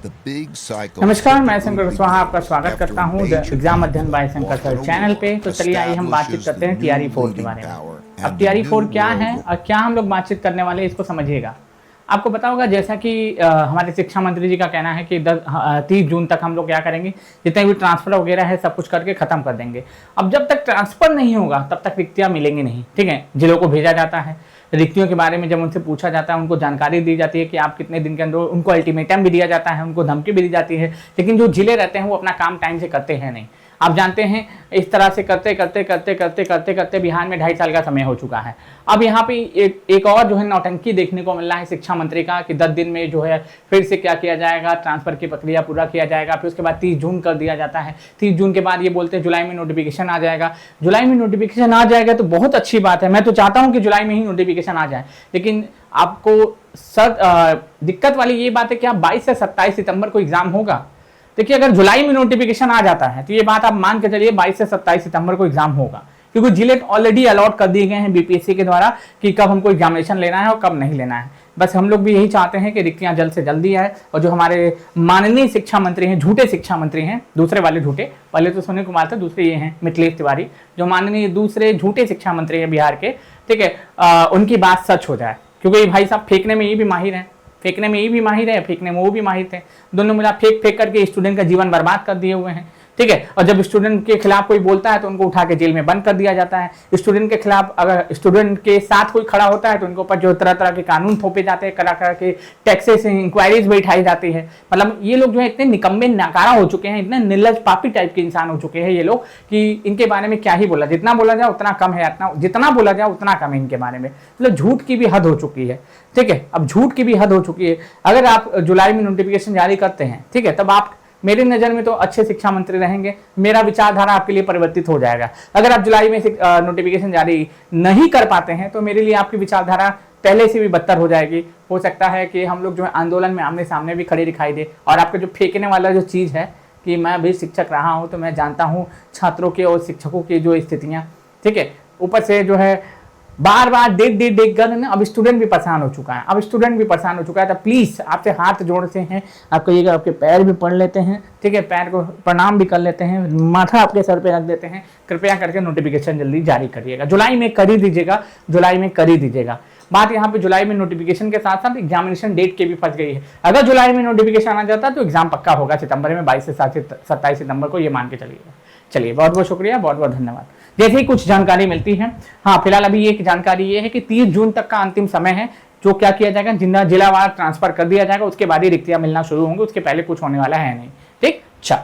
नमस्कार, मैं शंकर कुशवाहा आपका स्वागत करता हूं एग्जाम अध्ययन बाय शंकर सर चैनल पे। तो चलिए आइए हम बातचीत करते हैं टीआरई 4 के बारे में। अब टीआरई 4 क्या है और क्या हम लोग बातचीत करने वाले हैं इसको समझिएगा। आपको पता होगा जैसा कि हमारे शिक्षा मंत्री जी का कहना है कि 30 जून तक हम लोग क्या करेंगे, जितने भी ट्रांसफर वगैरह है सब कुछ करके खत्म कर देंगे। अब जब तक ट्रांसफर नहीं होगा तब तक रिक्तियां मिलेंगी नहीं, ठीक है। जिलों को भेजा जाता है, रिक्तियों के बारे में जब उनसे पूछा जाता है उनको जानकारी दी जाती है कि आप कितने दिन के अंदर, उनको अल्टीमेटम भी दिया जाता है, उनको धमकी भी दी जाती है, लेकिन जो जिले रहते हैं वो अपना काम टाइम से करते हैं नहीं। आप जानते हैं इस तरह से करते करते करते करते करते करते बिहार में 2.5 साल का समय हो चुका है। अब यहाँ पे एक और जो है नौटंकी देखने को मिल रहा है शिक्षा मंत्री का कि 10 दिन में जो है फिर से क्या किया जाएगा, ट्रांसफर की प्रक्रिया पूरा किया जाएगा। फिर उसके बाद 30 जून कर दिया जाता है। 30 जून के बाद ये बोलते हैं जुलाई में नोटिफिकेशन आ जाएगा। जुलाई में नोटिफिकेशन आ जाएगा तो बहुत अच्छी बात है, मैं तो चाहता हूँ कि जुलाई में ही नोटिफिकेशन आ जाए। लेकिन आपको दिक्कत वाली ये बात है कि आप 22 से 27 सितंबर को एग्जाम होगा। देखिए अगर जुलाई में नोटिफिकेशन आ जाता है तो ये बात आप मान के चलिए 22 से 27 सितंबर को एग्जाम होगा, क्योंकि जिले ऑलरेडी अलॉट कर दिए गए हैं बीपीएससी के द्वारा कि कब हमको एग्जामिनेशन लेना है और कब नहीं लेना है। बस हम लोग भी यही चाहते हैं कि रिक्तियां जल्द से जल्दी आए और जो हमारे माननीय शिक्षा मंत्री हैं, झूठे शिक्षा मंत्री हैं, दूसरे वाले झूठे, पहले तो सुनील कुमार थे, दूसरे ये हैं मिथिलेश तिवारी, जो माननीय दूसरे झूठे शिक्षा मंत्री हैं बिहार के, ठीक है, उनकी बात सच हो जाए। क्योंकि ये भाई साहब फेंकने में ये भी माहिर हैं, फेंकने में ये भी माहिर है, फेंकने में वो भी माहिर थे। दोनों मिला फेंक फेंक करके स्टूडेंट का जीवन बर्बाद कर दिए हुए हैं, ठीक है। और जब स्टूडेंट के खिलाफ कोई बोलता है तो उनको उठा के जेल में बंद कर दिया जाता है। स्टूडेंट के खिलाफ अगर स्टूडेंट के साथ कोई खड़ा होता है तो उनके ऊपर जो तरह तरह के कानून थोपे जाते हैं, करा के टैक्सेस इंक्वायरीज बैठाई जाती है। मतलब ये लोग जो है इतने निकम्मे नकारा हो चुके हैं, इतने निर्लज पापी टाइप के इंसान हो चुके हैं ये लोग कि इनके बारे में क्या ही बोला, जितना बोला जाए उतना कम है, जितना बोला जाए उतना कम है इनके बारे में। मतलब झूठ की भी हद हो चुकी है, ठीक है। अब झूठ की भी हद हो चुकी है। अगर आप जुलाई में नोटिफिकेशन जारी करते हैं, ठीक है, तब आप मेरी नज़र में तो अच्छे शिक्षा मंत्री रहेंगे, मेरा विचारधारा आपके लिए परिवर्तित हो जाएगा। अगर आप जुलाई में नोटिफिकेशन जारी नहीं कर पाते हैं तो मेरे लिए आपकी विचारधारा पहले से भी बदतर हो जाएगी। हो सकता है कि हम लोग जो है आंदोलन में आमने सामने भी खड़े दिखाई दे। और आपका जो फेंकने वाला जो चीज़ है कि मैं भी शिक्षक रहा हूँ तो मैं जानता हूँ छात्रों के और शिक्षकों की जो स्थितियाँ, ठीक है, ऊपर से जो है बार बार देख कर ना अब स्टूडेंट भी परेशान हो चुका है। अब स्टूडेंट भी परेशान हो चुका है। तो प्लीज़ आपसे हाथ जोड़ते हैं, आपको ये आपके पैर भी पढ़ लेते हैं, ठीक है, पैर को प्रणाम भी कर लेते हैं, माथा आपके सर पे रख देते हैं। कृपया करके नोटिफिकेशन जल्दी जारी करिएगा, जुलाई में कर ही दीजिएगा, जुलाई में कर ही दीजिएगा। बात यहाँ पे जुलाई में नोटिफिकेशन के साथ साथ एग्जामिनेशन डेट के भी फंस गई है। अगर जुलाई में नोटिफिकेशन आ जाता तो एग्जाम पक्का होगा सितंबर में, 22 से 27 सितंबर को, ये मान के चलिएगा। चलिए बहुत बहुत शुक्रिया, बहुत बहुत धन्यवाद। जैसे ही कुछ जानकारी मिलती है, हाँ फिलहाल अभी एक जानकारी ये है कि 30 जून तक का अंतिम समय है। जो क्या किया जाएगा, जिलावार ट्रांसफर कर दिया जाएगा, उसके बाद ही रिक्तियां मिलना शुरू होंगी, उसके पहले कुछ होने वाला है नहीं, ठीक। चल